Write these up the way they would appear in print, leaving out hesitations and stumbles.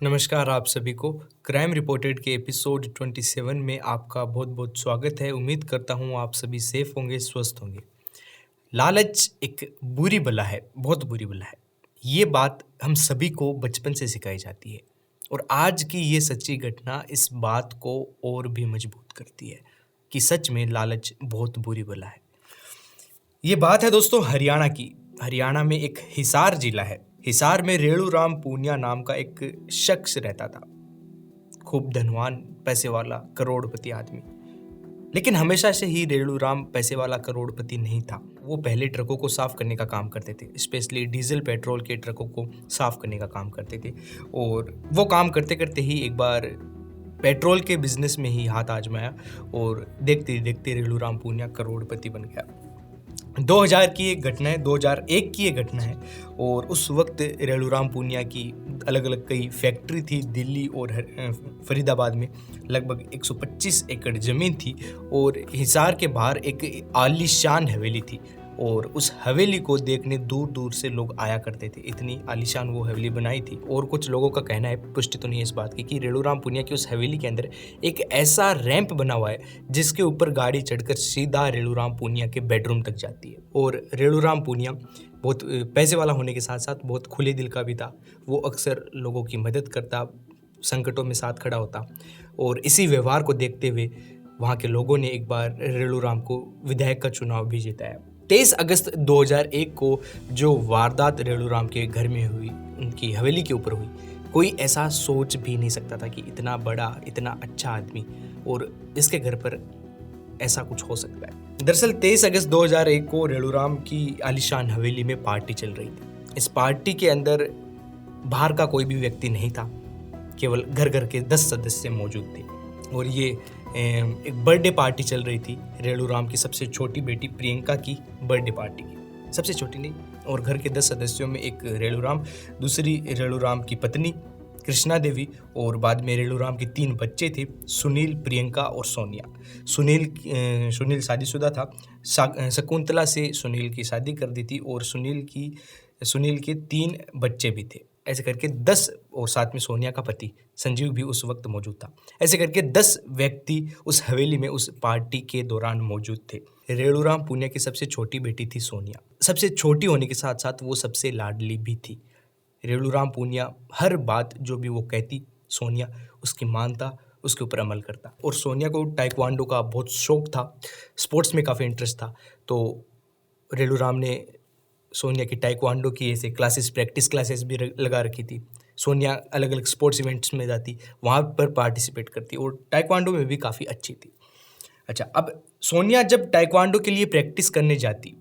नमस्कार आप सभी को। क्राइम रिपोर्टेड के एपिसोड 27 में आपका बहुत बहुत स्वागत है। उम्मीद करता हूँ आप सभी सेफ होंगे, स्वस्थ होंगे। लालच एक बुरी बला है, बहुत बुरी बला है। ये बात हम सभी को बचपन से सिखाई जाती है और आज की ये सच्ची घटना इस बात को और भी मजबूत करती है कि सच में लालच बहुत बुरी बला है। ये बात है दोस्तों हरियाणा की। हरियाणा में एक हिसार जिला है। हिसार में रेणु राम पूनिया नाम का एक शख्स रहता था। खूब धनवान, पैसे वाला, करोड़पति आदमी। लेकिन हमेशा से ही रेणु राम पैसे वाला करोड़पति नहीं था। वो पहले ट्रकों को साफ करने का काम करते थे, स्पेशली डीजल पेट्रोल के ट्रकों को साफ करने का काम करते थे। और वो काम करते करते ही एक बार पेट्रोल के बिजनेस में ही हाथ आजमाया और देखते देखते रेणु राम पूनिया करोड़पति बन गया। 2000 की एक घटना है, 2001 की एक घटना है। और उस वक्त रेणु राम पूनिया की अलग अलग कई फैक्ट्री थी। दिल्ली और फरीदाबाद में लगभग 125 एकड़ ज़मीन थी और हिसार के बाहर एक आलीशान हवेली थी। और उस हवेली को देखने दूर दूर से लोग आया करते थे। इतनी आलीशान वो हवेली बनाई थी। और कुछ लोगों का कहना है, पुष्टि तो नहीं है इस बात की, कि रेणु राम पूनिया की उस हवेली के अंदर एक ऐसा रैंप बना हुआ है जिसके ऊपर गाड़ी चढ़कर सीधा रेणु राम पूनिया के बेडरूम तक जाती है। और रेणु राम पूनिया बहुत पैसे वाला होने के साथ साथ बहुत खुले दिल का भी था। वो अक्सर लोगों की मदद करता, संकटों में साथ खड़ा होता। और इसी व्यवहार को देखते हुए वहाँ के लोगों ने एक बार रेणु राम को विधायक का चुनाव भी जिताया। 23 अगस्त 2001 को जो वारदात रेणु राम के घर में हुई, उनकी हवेली के ऊपर हुई, कोई ऐसा सोच भी नहीं सकता था कि इतना बड़ा, इतना अच्छा आदमी और इसके घर पर ऐसा कुछ हो सकता है। दरअसल 23 अगस्त 2001 को रेणु राम की आलीशान हवेली में पार्टी चल रही थी। इस पार्टी के अंदर बाहर का कोई भी व्यक्ति नहीं था, केवल घर घर के 10 सदस्य मौजूद थे। और ये एक बर्थडे पार्टी चल रही थी रेणु राम की सबसे छोटी बेटी प्रियंका की बर्थडे पार्टी की, सबसे छोटी नहीं। और घर के 10 सदस्यों में एक रेणु राम, दूसरी रेणु राम की पत्नी कृष्णा देवी और बाद में रेणु राम के 3 बच्चे थे, सुनील, प्रियंका और सोनिया। सुनील शादीशुदा था। शकुंतला से सुनील की शादी कर दी थी और सुनील के 3 बच्चे भी थे। ऐसे करके 10, और साथ में सोनिया का पति संजीव भी उस वक्त मौजूद था। ऐसे करके 10 व्यक्ति उस हवेली में उस पार्टी के दौरान मौजूद थे। रेणु राम पूनिया की सबसे छोटी बेटी थी सोनिया। सबसे छोटी होने के साथ साथ वो सबसे लाडली भी थी। रेणु राम पूनिया हर बात जो भी वो कहती, सोनिया उसकी मानता, उसके ऊपर अमल करता। और सोनिया को ताइक्वांडो का बहुत शौक था, स्पोर्ट्स में काफ़ी इंटरेस्ट था। तो रेणु राम ने सोनिया की ताइक्वांडो की ऐसे प्रैक्टिस क्लासेस भी लगा रखी थी। सोनिया अलग अलग स्पोर्ट्स इवेंट्स में जाती, वहाँ पर पार्टिसिपेट करती और ताइक्वांडो में भी काफ़ी अच्छी थी। अच्छा, अब सोनिया जब ताइक्वांडो के लिए प्रैक्टिस करने जाती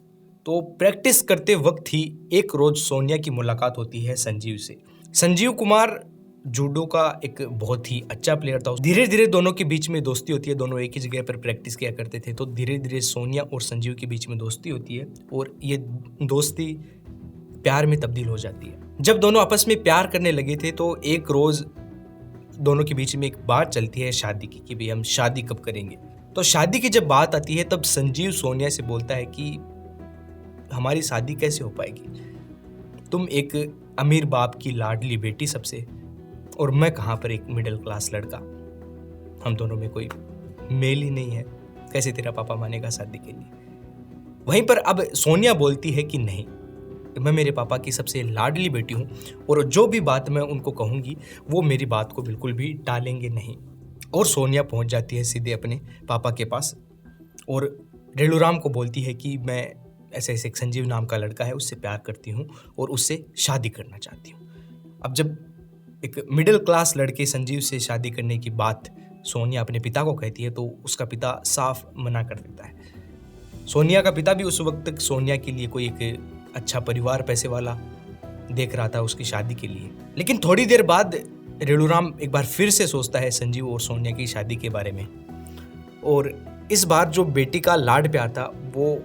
तो प्रैक्टिस करते वक्त ही एक रोज़ सोनिया की मुलाकात होती है संजीव से। संजीव कुमार जूडो का एक बहुत ही अच्छा प्लेयर था। धीरे धीरे दोनों के बीच में दोस्ती होती है। दोनों एक ही जगह पर प्रैक्टिस किया करते थे। तो धीरे धीरे सोनिया और संजीव के बीच में दोस्ती होती है और ये दोस्ती प्यार में तब्दील हो जाती है। जब दोनों आपस में प्यार करने लगे थे तो एक रोज़ दोनों के बीच में एक बात चलती है शादी की, कि भाई हम शादी कब करेंगे। तो शादी की जब बात आती है तब संजीव सोनिया से बोलता है कि हमारी शादी कैसे हो पाएगी, तुम एक अमीर बाप की लाडली बेटी सबसे, और मैं कहाँ पर एक मिडिल क्लास लड़का, हम दोनों में कोई मेल ही नहीं है, कैसे तेरा पापा मानेगा शादी के लिए। वहीं पर अब सोनिया बोलती है कि नहीं, मैं मेरे पापा की सबसे लाडली बेटी हूँ और जो भी बात मैं उनको कहूँगी वो मेरी बात को बिल्कुल भी टालेंगे नहीं। और सोनिया पहुँच जाती है सीधे अपने पापा के पास और रेणु राम को बोलती है कि मैं ऐसे ऐसे एक संजीव नाम का लड़का है, उससे प्यार करती हूँ और उससे शादी करना चाहती हूँ। अब जब एक मिडिल क्लास लड़के संजीव से शादी करने की बात सोनिया अपने पिता को कहती है तो उसका पिता साफ मना कर देता है। सोनिया का पिता भी उस वक्त तक सोनिया के लिए कोई एक अच्छा परिवार, पैसे वाला देख रहा था उसकी शादी के लिए। लेकिन थोड़ी देर बाद रेणु राम एक बार फिर से सोचता है संजीव और सोनिया की शादी के बारे में। और इस बार जो बेटी का लाड प्यार था वो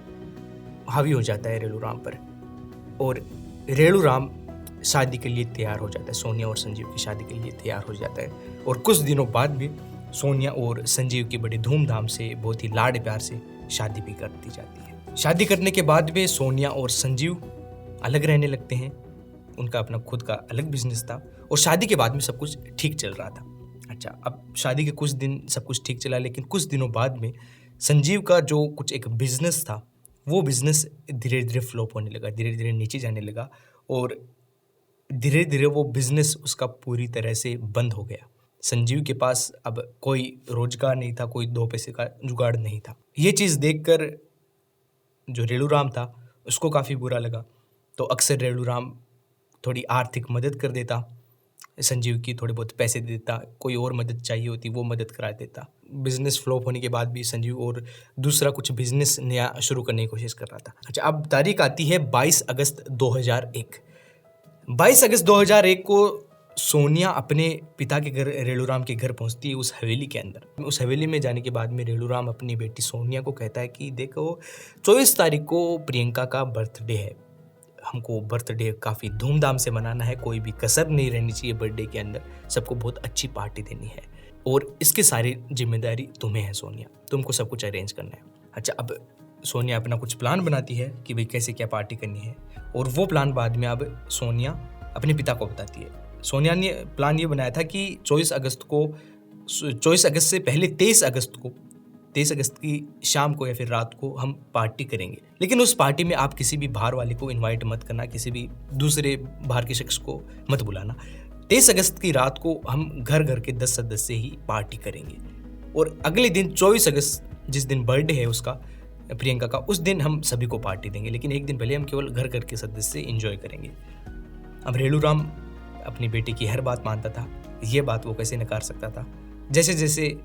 हावी हो जाता है रेणु राम पर और रेणु राम शादी के लिए तैयार हो जाता है। सोनिया और संजीव की शादी के लिए तैयार हो जाता है और कुछ दिनों बाद भी सोनिया और संजीव की बड़ी धूमधाम से, बहुत ही लाड प्यार से शादी भी कर दी जाती है। शादी करने के बाद भी सोनिया और संजीव अलग रहने लगते हैं। उनका अपना खुद का अलग बिजनेस था और शादी के बाद में सब कुछ ठीक चल रहा था। अच्छा, अब शादी के कुछ दिन सब कुछ ठीक चला, लेकिन कुछ दिनों बाद में संजीव का जो कुछ एक बिजनेस था, वो बिजनेस धीरे धीरे फ्लॉप होने लगा, धीरे धीरे नीचे जाने लगा और धीरे धीरे वो बिजनेस उसका पूरी तरह से बंद हो गया। संजीव के पास अब कोई रोजगार नहीं था, कोई दो पैसे का जुगाड़ नहीं था। ये चीज़ देखकर जो रेणुराम था उसको काफ़ी बुरा लगा, तो अक्सर रेणुराम थोड़ी आर्थिक मदद कर देता संजीव की, थोड़े बहुत पैसे दे देता, कोई और मदद चाहिए होती वो मदद करा देता। बिजनेस फ्लॉप होने के बाद भी संजीव और दूसरा कुछ बिजनेस नया शुरू करने की कोशिश कर रहा था। अच्छा, अब तारीख आती है 22 अगस्त 2001। 22 अगस्त 2001 को सोनिया अपने पिता के घर रेणुराम के घर पहुंचती है, उस हवेली के अंदर। उस हवेली में जाने के बाद में रेणुराम अपनी बेटी सोनिया को कहता है कि देखो, 24 तारीख को प्रियंका का बर्थडे है, हमको बर्थडे काफ़ी धूमधाम से मनाना है, कोई भी कसर नहीं रहनी चाहिए बर्थडे के अंदर, सबको बहुत अच्छी पार्टी देनी है और इसकी सारी जिम्मेदारी तुम्हें है सोनिया, तुमको सब कुछ अरेंज करना है। अच्छा, अब सोनिया अपना कुछ प्लान बनाती है कि भाई कैसे क्या पार्टी करनी है, और वो प्लान बाद में अब सोनिया अपने पिता को बताती है। सोनिया ने प्लान ये बनाया था कि 24 अगस्त से पहले 23 अगस्त की शाम को या फिर रात को हम पार्टी करेंगे, लेकिन उस पार्टी में आप किसी भी बाहर वाले को इनवाइट मत करना, किसी भी दूसरे बाहर के शख्स को मत बुलाना। 23 अगस्त की रात को हम घर घर के 10 सदस्य ही पार्टी करेंगे और अगले दिन 24 अगस्त जिस दिन बर्थडे है उसका, प्रियंका का, उस दिन हम सभी को पार्टी देंगे, लेकिन एक दिन पहले हम केवल घर घर के सदस्य एंजॉय करेंगे। अब रेणुराम अपनी बेटी की हर बात मानता था, ये बात वो कैसे नकार सकता था। जैसे जैसे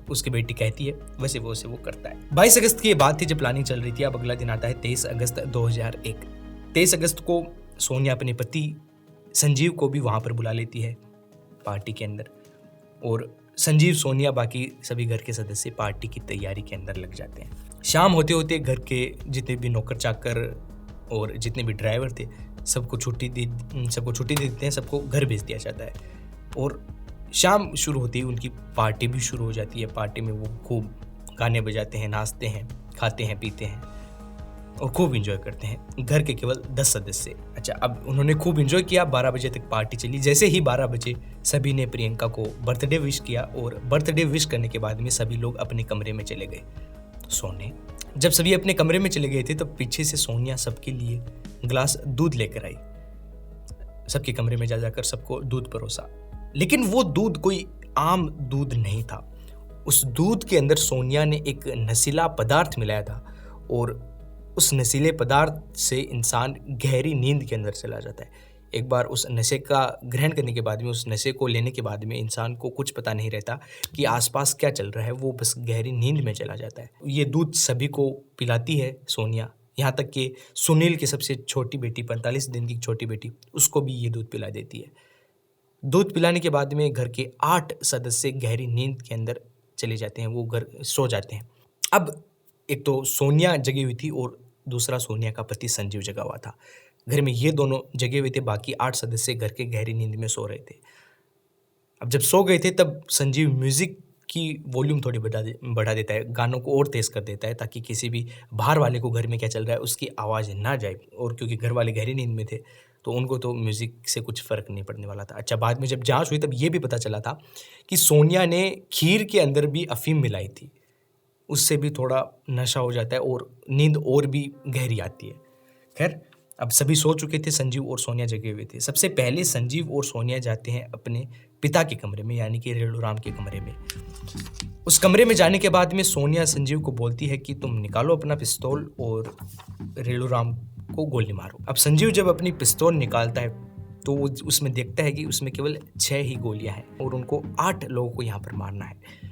उसकी बेटी कहती है वैसे वो करता है। 22 अगस्त की ये बात थी जब प्लानिंग चल रही थी। अब अगला दिन आता है 23 अगस्त 2001। 23 अगस्त को सोनिया अपने पति संजीव को भी वहाँ पर बुला लेती है पार्टी के अंदर, और संजीव, सोनिया, बाकी सभी घर के सदस्य पार्टी की तैयारी के अंदर लग जाते हैं। शाम होते होते घर के जितने भी नौकर चाकर और जितने भी ड्राइवर थे सबको छुट्टी दे देते हैं, सबको घर भेज दिया जाता है और शाम शुरू होती है उनकी पार्टी भी शुरू हो जाती है। पार्टी में वो खूब गाने बजाते हैं, नाचते हैं, खाते हैं, पीते हैं और खूब एंजॉय करते हैं, घर के केवल 10 सदस्य। अच्छा, अब उन्होंने खूब एंजॉय किया, 12 बजे तक पार्टी चली। जैसे ही 12 बजे सभी ने प्रियंका को बर्थडे विश किया और बर्थडे विश करने के बाद में सभी लोग अपने कमरे में चले गए सोने। जब सभी अपने कमरे में चले गए थे तब पीछे से सोनिया सबके लिए ग्लास दूध लेकर आई, सबके कमरे में जाकर सबको दूध परोसा, लेकिन वो दूध कोई आम दूध नहीं था। उस दूध के अंदर सोनिया ने एक नशीला पदार्थ मिलाया था और उस नशीले पदार्थ से इंसान गहरी नींद के अंदर चला जाता है। एक बार उस नशे का ग्रहण करने के बाद में, उस नशे को लेने के बाद में इंसान को कुछ पता नहीं रहता कि आसपास क्या चल रहा है, वो बस गहरी नींद में चला जाता है। ये दूध सभी को पिलाती है सोनिया, यहाँ तक कि सुनील की सबसे छोटी बेटी, 45 दिन की छोटी बेटी, उसको भी ये दूध पिला देती है। दूध पिलाने के बाद में घर के 8 सदस्य गहरी नींद के अंदर चले जाते हैं, वो घर सो जाते हैं। अब एक तो सोनिया जगी हुई थी और दूसरा सोनिया का पति संजीव जगा हुआ था। घर में ये दोनों जगे हुए थे, बाकी 8 सदस्य घर के गहरी नींद में सो रहे थे। अब जब सो गए थे तब संजीव म्यूजिक की वॉल्यूम थोड़ी बढ़ा देता है, गानों को और तेज़ कर देता है ताकि किसी भी बाहर वाले को घर में क्या चल रहा है उसकी आवाज़ ना जाए, और क्योंकि घर वाले गहरी नींद में थे तो उनको तो म्यूज़िक से कुछ फ़र्क नहीं पड़ने वाला था। अच्छा, बाद में जब जांच हुई तब ये भी पता चला था कि सोनिया ने खीर के अंदर भी अफ़ीम मिलाई थी, उससे भी थोड़ा नशा हो जाता है और नींद और भी गहरी आती है। खैर, अब सभी सो चुके थे, संजीव और सोनिया जगे हुए थे। सबसे पहले संजीव और सोनिया जाते हैं अपने पिता के कमरे में, यानी कि रेणुराम के कमरे में। उस कमरे में जाने के बाद में सोनिया संजीव को बोलती है कि तुम निकालो अपना पिस्तौल और रेणुराम को गोली मारो। अब संजीव जब अपनी पिस्तौल निकालता है तो वो उसमें देखता है कि उसमें केवल 6 ही गोलियां हैं और उनको 8 लोगों को यहाँ पर मारना है।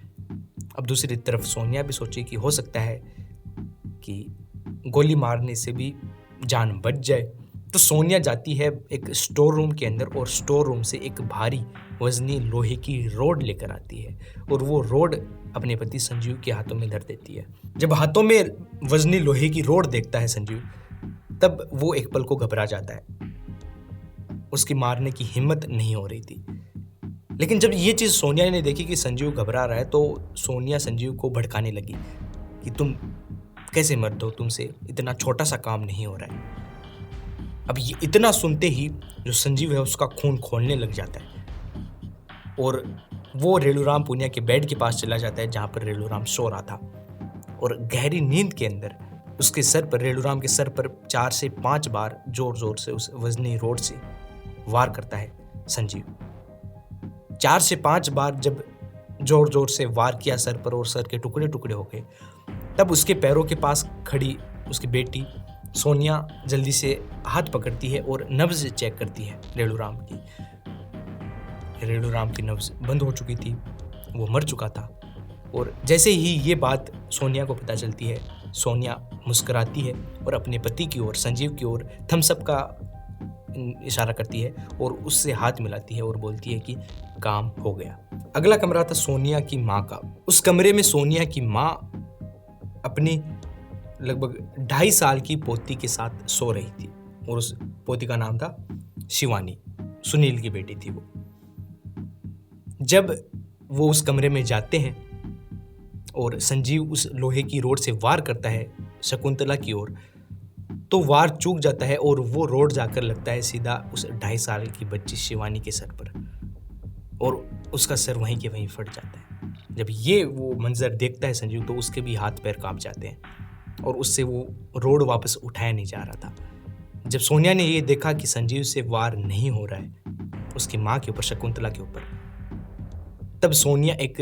अब दूसरी तरफ सोनिया भी सोची कि हो सकता है कि गोली मारने से भी जान बच जाए, तो सोनिया जाती है एक स्टोर रूम के अंदर और स्टोर रूम से एक भारी वजनी लोहे की रोड लेकर आती है और वो रोड अपने पति संजीव के हाथों में धर देती है। जब हाथों में वजनी लोहे की रोड देखता है संजीव, तब वो एक पल को घबरा जाता है, उसकी मारने की हिम्मत नहीं हो रही थी। लेकिन जब ये चीज़ सोनिया ने देखी कि संजीव घबरा रहा है तो सोनिया संजीव को भड़काने लगी कि तुम कैसे मर्द हो, तुमसे इतना छोटा सा काम नहीं हो रहा है। अब ये इतना सुनते ही जो संजीव है उसका खून खौलने लग जाता है और वो रेलूराम पूनिया के बेड के पास चला जाता है जहाँ पर रेलूराम सो रहा था। और गहरी नींद के अंदर उसके सर पर, रेलूराम के सर पर 4 से 5 बार जोर जोर से उस वजनी रोड से वार करता है संजीव। 4 से 5 बार जब जोर जोर से वार किया सर पर और सर के टुकड़े टुकड़े हो गए, तब उसके पैरों के पास खड़ी उसकी बेटी सोनिया जल्दी से हाथ पकड़ती है और नब्ज चेक करती है रेलूराम की। रेलूराम की नब्ज बंद हो चुकी थी, वो मर चुका था। और जैसे ही ये बात सोनिया को पता चलती है, सोनिया मुस्कुराती है और अपने पति की ओर, संजीव की ओर थम्स अप का इशारा करती है और उससे हाथ मिलाती है और बोलती है कि काम हो गया। अगला कमरा था सोनिया की माँ का। उस कमरे में सोनिया की माँ अपनी लगभग 2.5 साल की पोती के साथ सो रही थी और उस पोती का नाम था शिवानी, सुनील की बेटी थी वो। जब वो उस कमरे में जाते हैं और संजीव उस लोहे की रोड से वार करता है शकुंतला की ओर, तो वार चूक जाता है और वो रोड जाकर लगता है सीधा उस 2.5 साल की बच्ची शिवानी के सर पर और उसका सर वहीं के वहीं फट जाता है। जब ये वो मंजर देखता है संजीव, तो उसके भी हाथ पैर कांप जाते हैं और उससे वो रोड वापस उठाया नहीं जा रहा था। जब सोनिया ने ये देखा कि संजीव से वार नहीं हो रहा है उसकी माँ के ऊपर, शकुंतला के ऊपर, तब सोनिया एक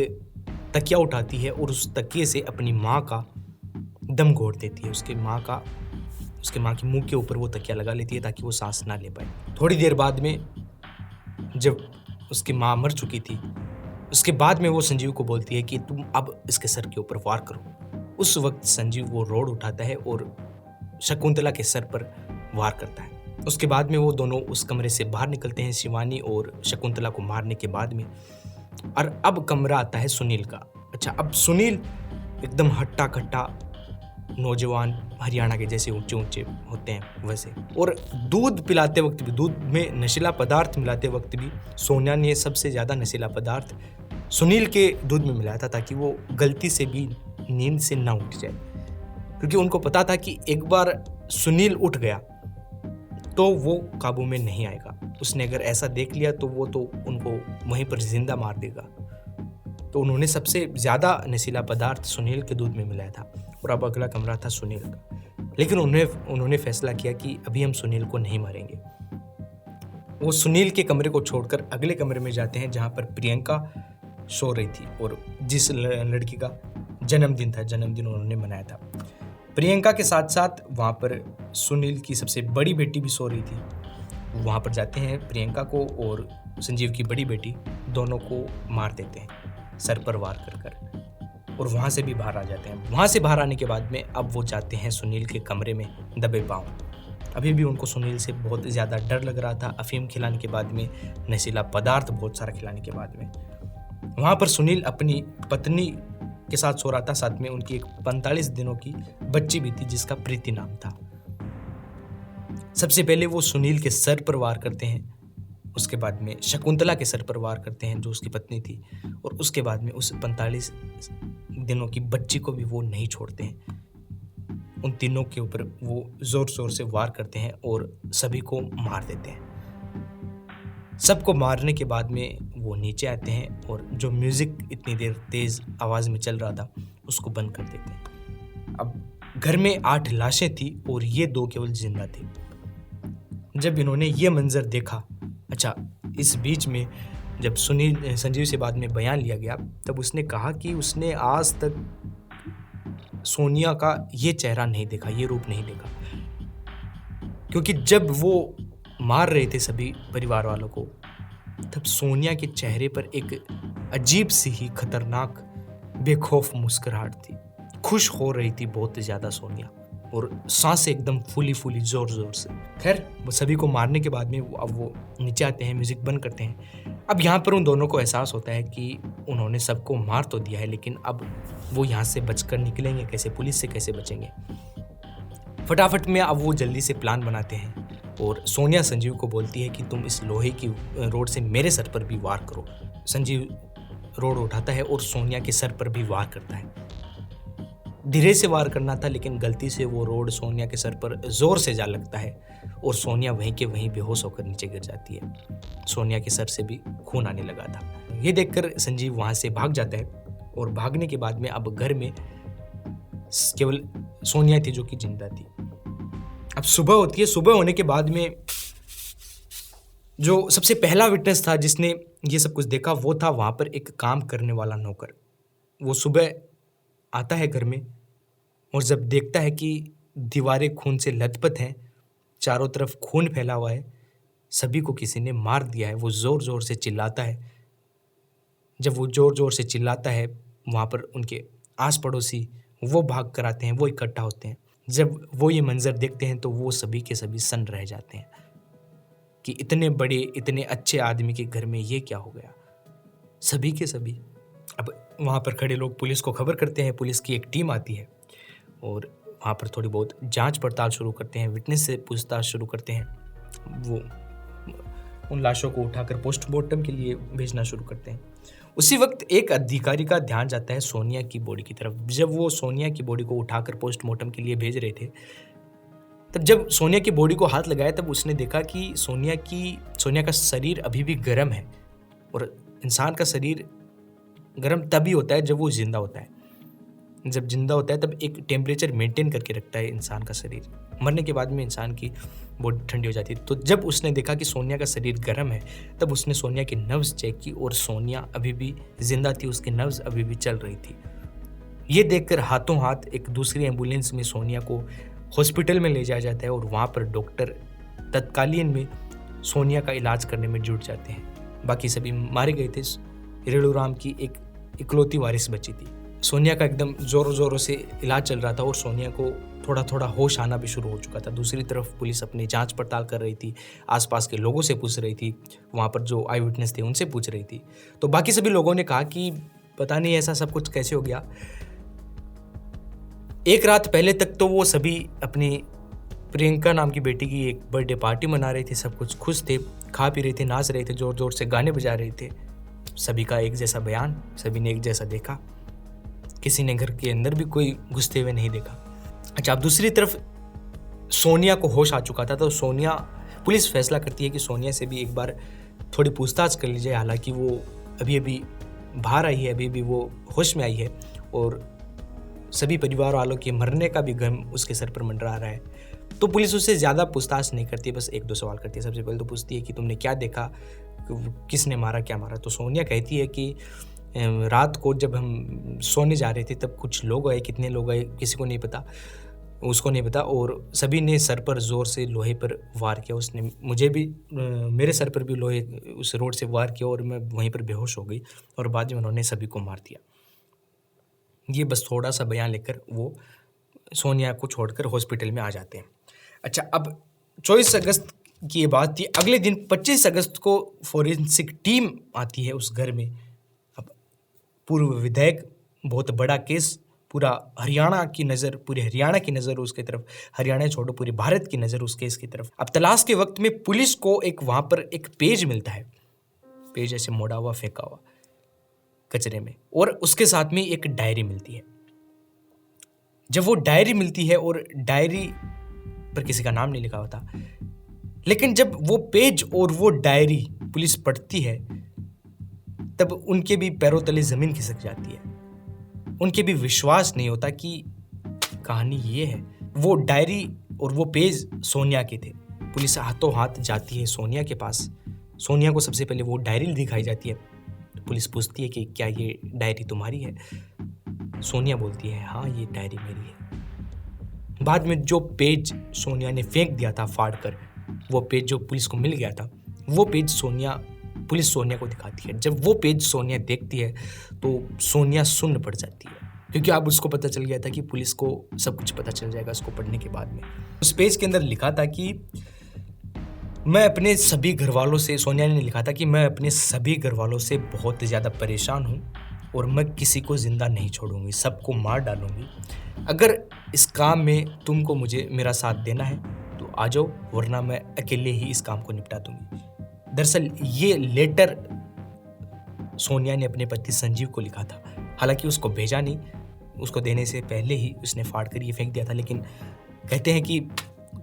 तकिया उठाती है और उस तकिए से अपनी माँ का दम घोट देती है। उसके माँ की मुंह के ऊपर वो तकिया लगा लेती है ताकि वो सांस ना ले पाए। थोड़ी देर बाद में जब उसकी माँ मर चुकी थी, उसके बाद में वो संजीव को बोलती है कि तुम अब इसके सर के ऊपर वार करो। उस वक्त संजीव वो रोड उठाता है और शकुंतला के सर पर वार करता है। उसके बाद में वो दोनों उस कमरे से बाहर निकलते हैं, शिवानी और शकुंतला को मारने के बाद में। और अब कमरा आता है सुनील का। अच्छा, अब सुनील एकदम हट्टा कट्टा नौजवान, हरियाणा के जैसे ऊंचे ऊंचे होते हैं वैसे, और दूध पिलाते वक्त भी, दूध में नशीला पदार्थ मिलाते वक्त भी सोनिया ने सबसे ज़्यादा नशीला पदार्थ सुनील के दूध में मिलाया था ताकि वो गलती से भी नींद से ना उठ जाए, क्योंकि उनको पता था कि एक बार सुनील उठ गया तो वो काबू में नहीं आएगा। उसने अगर ऐसा देख लिया तो वो तो उनको वहीं पर जिंदा मार देगा। तो उन्होंने सबसे ज़्यादा नशीला पदार्थ सुनील के दूध में मिलाया था। और अब अगला कमरा था सुनील का, लेकिन उन्होंने फैसला किया कि अभी हम सुनील को नहीं मारेंगे। वो सुनील के कमरे को छोड़कर अगले कमरे में जाते हैं जहाँ पर प्रियंका सो रही थी और जिस लड़की का जन्मदिन उन्होंने मनाया था। प्रियंका के साथ साथ वहाँ पर सुनील की सबसे बड़ी बेटी भी सो रही थी। वहाँ पर जाते हैं, प्रियंका को और संजीव की बड़ी बेटी दोनों को मार देते हैं सर पर वार कर और वहाँ से भी बाहर आ जाते हैं। वहाँ से बाहर आने के बाद में अब वो जाते हैं सुनील के कमरे में दबे पाँव। अभी भी उनको सुनील से बहुत ज़्यादा डर लग रहा था। अफीम खिलाने के बाद में, नशीला पदार्थ बहुत सारा खिलाने के बाद में, वहाँ पर सुनील अपनी पत्नी के साथ सो रहा था। साथ में उनकी एक 45 दिनों की बच्ची भी थी जिसका प्रीति नाम था। सबसे पहले वो सुनील के सर पर वार करते हैं, उसके बाद में शकुंतला के सर पर वार करते हैं जो उसकी पत्नी थी, और उसके बाद में उस 45 दिनों की बच्ची को भी वो नहीं छोड़ते हैं। उन तीनों के ऊपर वो जोर जोर से वार करते हैं और सभी को मार देते हैं। सबको मारने के बाद में वो नीचे आते हैं और जो म्यूजिक इतनी देर तेज आवाज़ में चल रहा था उसको बंद कर देते हैं। अब घर में 8 लाशें थी और ये 2 केवल जिंदा थी। जब इन्होंने ये मंजर देखा, अच्छा, इस बीच में जब संजीव से बाद में बयान लिया गया तब उसने कहा कि उसने आज तक सोनिया का ये चेहरा नहीं देखा, ये रूप नहीं देखा, क्योंकि जब वो मार रहे थे सभी परिवार वालों को तब सोनिया के चेहरे पर एक अजीब सी ही खतरनाक बेखौफ मुस्कुराहट थी। खुश हो रही थी बहुत ज़्यादा सोनिया और सांसें एकदम फूली जोर जोर से। खैर, वो सभी को मारने के बाद में अब वो नीचे आते हैं, म्यूजिक बंद करते हैं। अब यहाँ पर उन दोनों को एहसास होता है कि उन्होंने सबको मार तो दिया है, लेकिन अब वो यहाँ से बचकर निकलेंगे कैसे, पुलिस से कैसे बचेंगे। फटाफट में अब वो जल्दी से प्लान बनाते हैं और सोनिया संजीव को बोलती है कि तुम इस लोहे की रोड से मेरे सर पर भी वार करो। संजीव रोड उठाता है और सोनिया के सर पर भी वार करता है। धीरे से वार करना था, लेकिन गलती से वो रोड सोनिया के सर पर ज़ोर से जा लगता है और सोनिया वहीं के वहीं बेहोश होकर नीचे गिर जाती है। सोनिया के सर से भी खून आने लगा था। ये देखकर संजीव वहाँ से भाग जाता है और भागने के बाद में अब घर में केवल सोनिया थी जो कि जिंदा थी। अब सुबह होती है। सुबह होने के बाद में जो सबसे पहला विटनेस था जिसने ये सब कुछ देखा वो था वहाँ पर एक काम करने वाला नौकर। वो सुबह आता है घर में और जब देखता है कि दीवारें खून से लथपथ हैं, चारों तरफ खून फैला हुआ है, सभी को किसी ने मार दिया है, वो ज़ोर ज़ोर से चिल्लाता है। जब वो ज़ोर ज़ोर से चिल्लाता है, वहाँ पर उनके आस पड़ोसी वो भाग कर आते हैं, वो इकट्ठा होते हैं। जब वो ये मंज़र देखते हैं तो वो सभी के सभी सन्न रह जाते हैं कि इतने बड़े, इतने अच्छे आदमी के घर में ये क्या हो गया। सभी के सभी अब वहाँ पर खड़े लोग पुलिस को खबर करते हैं। पुलिस की एक टीम आती है और वहाँ पर थोड़ी बहुत जांच पड़ताल शुरू करते हैं, विटनेस से पूछताछ शुरू करते हैं। वो उन लाशों को उठाकर पोस्टमार्टम के लिए भेजना शुरू करते हैं। उसी वक्त एक अधिकारी का ध्यान जाता है सोनिया की बॉडी की तरफ। जब वो सोनिया की बॉडी को उठाकर पोस्टमार्टम के लिए भेज रहे थे, तब जब सोनिया की बॉडी को हाथ लगाया तब उसने देखा कि सोनिया का शरीर अभी भी गर्म है। और इंसान का शरीर गर्म तभी होता है जब वो जिंदा होता है। जब जिंदा होता है तब एक टेम्परेचर मेंटेन करके रखता है इंसान का शरीर। मरने के बाद में इंसान की बॉडी ठंडी हो जाती है। तो जब उसने देखा कि सोनिया का शरीर गर्म है, तब उसने सोनिया की नब्ज चेक की और सोनिया अभी भी जिंदा थी, उसकी नब्ज अभी भी चल रही थी। ये देखकर हाथों हाथ एक दूसरी एम्बुलेंस में सोनिया को हॉस्पिटल में ले जाया जाता है और वहाँ पर डॉक्टर तत्कालीन में सोनिया का इलाज करने में जुट जाते हैं। बाकी सभी मारे गए थे। रेणुराम की एक इकलौती वारिस बची थी। सोनिया का एकदम ज़ोरों ज़ोरों से इलाज चल रहा था और सोनिया को थोड़ा थोड़ा होश आना भी शुरू हो चुका था। दूसरी तरफ पुलिस अपनी जांच पड़ताल कर रही थी, आसपास के लोगों से पूछ रही थी, वहाँ पर जो आई विटनेस थे उनसे पूछ रही थी। तो बाकी सभी लोगों ने कहा कि पता नहीं ऐसा सब कुछ कैसे हो गया। एक रात पहले तक तो वो सभी अपनी प्रियंका नाम की बेटी की एक बर्थडे पार्टी मना रहे थे, सब कुछ खुश थे, खा पी रहे थे, नाच रहे थे, जोर जोर से गाने बजा रहे थे। सभी का एक जैसा बयान, सभी ने एक जैसा देखा, किसी ने घर के अंदर भी कोई घुसते हुए नहीं देखा। अच्छा, अब दूसरी तरफ सोनिया को होश आ चुका था, तो पुलिस फैसला करती है कि सोनिया से भी एक बार थोड़ी पूछताछ कर ली जाए। हालांकि वो अभी अभी बाहर आई है, अभी अभी वो होश में आई है और सभी परिवार वालों के मरने का भी गम उसके सर पर मंडरा रहा है। तो पुलिस उससे ज़्यादा पूछताछ नहीं करती, बस एक दो सवाल करती है। सबसे पहले तो पूछती है कि तुमने क्या देखा, किसने मारा, क्या मारा। तो सोनिया कहती है कि रात को जब हम सोने जा रहे थे तब कुछ लोग आए, कितने लोग आए किसी को नहीं पता, उसको नहीं पता, और सभी ने सर पर ज़ोर से लोहे पर वार किया। उसने मुझे भी, मेरे सर पर भी लोहे उस रोड से वार किया और मैं वहीं पर बेहोश हो गई और बाद में उन्होंने सभी को मार दिया। ये बस थोड़ा सा बयान लेकर वो सोनिया को छोड़कर हॉस्पिटल में आ जाते हैं। अच्छा, अब 24 अगस्त की ये बात थी। अगले दिन 25 अगस्त को फॉरेंसिक टीम आती है उस घर में। अब पूर्व विधायक, बहुत बड़ा केस, पूरी हरियाणा की नज़र उसके तरफ, हरियाणा छोड़ो पूरे भारत की नज़र उस केस की तरफ। अब तलाश के वक्त में पुलिस को एक वहाँ पर एक पेज मिलता है, पेज ऐसे मोड़ा हुआ, फेंका हुआ कचरे में, और उसके साथ में एक डायरी मिलती है। जब वो डायरी मिलती है और डायरी पर किसी का नाम नहीं लिखा होता, लेकिन जब वो पेज और वो डायरी पुलिस पढ़ती है तब उनके भी पैरों तले जमीन खिसक जाती है। उनके भी विश्वास नहीं होता कि कहानी ये है। वो डायरी और वो पेज सोनिया के थे। पुलिस हाथों हाथ जाती है सोनिया के पास। सोनिया को सबसे पहले वो डायरी दिखाई जाती है। पुलिस पूछती है कि क्या ये डायरी तुम्हारी है? सोनिया बोलती है हाँ, ये डायरी मेरी है। बाद में जो पेज सोनिया ने फेंक दिया था फाड़ कर, वो पेज जो पुलिस को मिल गया था, वो पेज पुलिस सोनिया को दिखाती है। जब वो पेज सोनिया देखती है तो सोनिया सुन्न पड़ जाती है, क्योंकि अब उसको पता चल गया था कि पुलिस को सब कुछ पता चल जाएगा उसको पढ़ने के बाद में। उस पेज के अंदर लिखा था कि मैं अपने सभी घर वालों से, सोनिया ने लिखा था कि मैं अपने सभी घर वालों से बहुत ज़्यादा परेशान हूँ और मैं किसी को ज़िंदा नहीं छोड़ूंगी, सबको मार डालूंगी। अगर इस काम में तुमको मेरा साथ देना है तो आ जाओ, वरना मैं अकेले ही इस काम को निपटा दूंगी। दरअसल ये लेटर सोनिया ने अपने पति संजीव को लिखा था। हालांकि उसको भेजा नहीं, उसको देने से पहले ही उसने फाड़ कर ये फेंक दिया था। लेकिन कहते हैं कि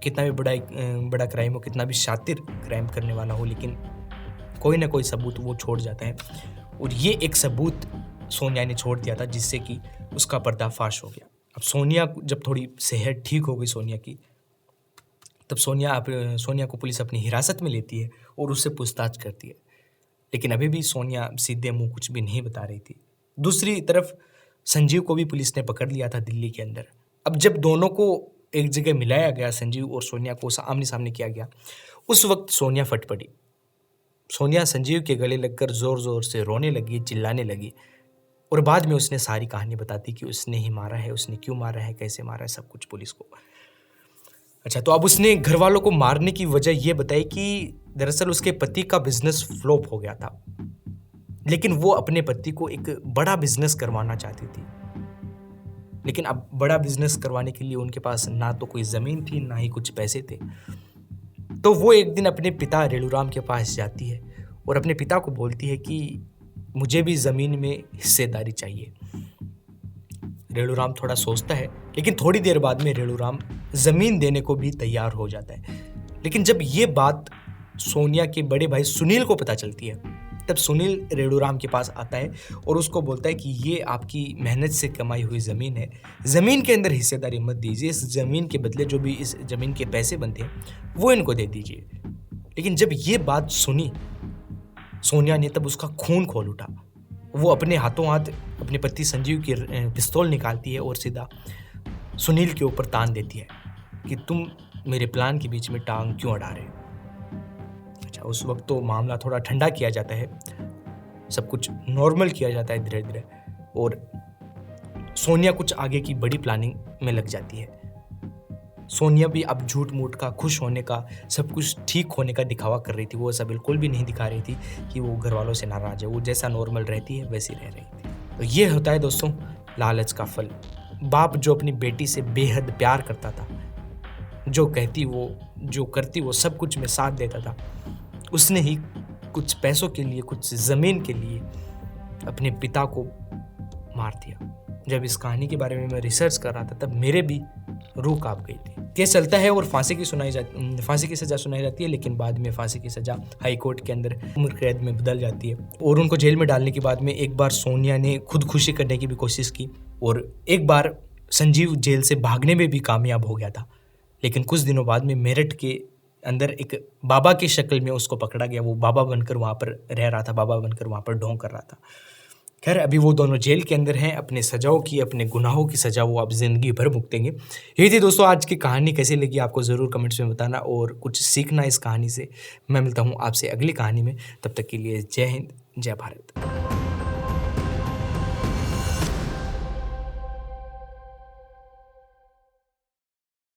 कितना भी बड़ा क्राइम हो, कितना भी शातिर क्राइम करने वाला हो, लेकिन कोई ना कोई सबूत वो छोड़ जाता है। और ये एक सबूत सोनिया ने छोड़ दिया था, जिससे कि उसका पर्दाफाश हो गया। अब जब थोड़ी सेहत ठीक हो गई सोनिया की, तब सोनिया को पुलिस अपनी हिरासत में लेती है और उससे पूछताछ करती है। लेकिन अभी भी सोनिया सीधे मुंह कुछ भी नहीं बता रही थी। दूसरी तरफ संजीव को भी पुलिस ने पकड़ लिया था दिल्ली के अंदर। अब जब दोनों को एक जगह मिलाया गया, संजीव और सोनिया को आमने सामने किया गया, उस वक्त सोनिया फट पड़ी। सोनिया संजीव के गले लगकर जोर जोर से रोने लगी, चिल्लाने लगी और बाद में उसने सारी कहानी बताती कि उसने ही मारा है, उसने क्यों मारा है, कैसे मारा है, सब कुछ पुलिस को। अच्छा, तो अब उसने घर वालों को मारने की वजह यह बताई कि दरअसल उसके पति का बिजनेस फ्लॉप हो गया था, लेकिन वो अपने पति को एक बड़ा बिजनेस करवाना चाहती थी। लेकिन अब बड़ा बिजनेस करवाने के लिए उनके पास ना तो कोई ज़मीन थी, ना ही कुछ पैसे थे। तो वो एक दिन अपने पिता रेणुराम के पास जाती है और अपने पिता को बोलती है कि मुझे भी ज़मीन में हिस्सेदारी चाहिए। रेणुराम थोड़ा सोचता है, लेकिन थोड़ी देर बाद में रेणुराम ज़मीन देने को भी तैयार हो जाता है। लेकिन जब ये बात सोनिया के बड़े भाई सुनील को पता चलती है, तब सुनील रेणुराम के पास आता है और उसको बोलता है कि ये आपकी मेहनत से कमाई हुई ज़मीन है, ज़मीन के अंदर हिस्सेदारी मत दीजिए, इस ज़मीन के बदले जो भी इस ज़मीन के पैसे बनते हैं वो इनको दे दीजिए। लेकिन जब ये बात सुनी सोनिया ने, तब उसका खून खोल उठा। वो अपने हाथों हाथ अपने पति संजीव की पिस्तौल निकालती है और सीधा सुनील के ऊपर तान देती है कि तुम मेरे प्लान के बीच में टांग क्यों अड़ा रहे हो। अच्छा, उस वक्त तो मामला थोड़ा ठंडा किया जाता है, सब कुछ नॉर्मल किया जाता है धीरे धीरे, और सोनिया कुछ आगे की बड़ी प्लानिंग में लग जाती है। सोनिया भी अब झूठ मूठ का, खुश होने का, सब कुछ ठीक होने का दिखावा कर रही थी। वो ऐसा बिल्कुल भी नहीं दिखा रही थी कि वो घर वालों से नाराज है। वो जैसा नॉर्मल रहती है वैसी रह रही थी। तो ये होता है दोस्तों लालच का फल। बाप जो अपनी बेटी से बेहद प्यार करता था, जो कहती वो, जो करती वो, सब कुछ में साथ देता था, उसने ही कुछ पैसों के लिए, कुछ ज़मीन के लिए अपने पिता को मार दिया। जब इस कहानी के बारे में मैं रिसर्च कर रहा था, तब मेरे भी रूह कांप गई थी। केस चलता है और फांसी की सज़ा सुनाई जाती है, लेकिन बाद में फांसी की सज़ा हाई कोर्ट के अंदर उम्र कैद में बदल जाती है। और उनको जेल में डालने के बाद में एक बार सोनिया ने खुदकुशी करने की भी कोशिश की और एक बार संजीव जेल से भागने में भी कामयाब हो गया था। लेकिन कुछ दिनों बाद में मेरठ के अंदर एक बाबा की शक्ल में उसको पकड़ा गया। वो बाबा बनकर वहाँ पर रह रहा था, बाबा बनकर वहाँ पर ढोंग कर रहा था। खैर, अभी वो दोनों जेल के अंदर हैं। अपने सजाओं की, अपने गुनाहों की सजा वो अब ज़िंदगी भर भुगतेंगे। यही थी दोस्तों आज की कहानी। कैसी लगी आपको ज़रूर कमेंट्स में बताना और कुछ सीखना इस कहानी से। मैं मिलता हूँ आपसे अगली कहानी में। तब तक के लिए जय हिंद, जय भारत।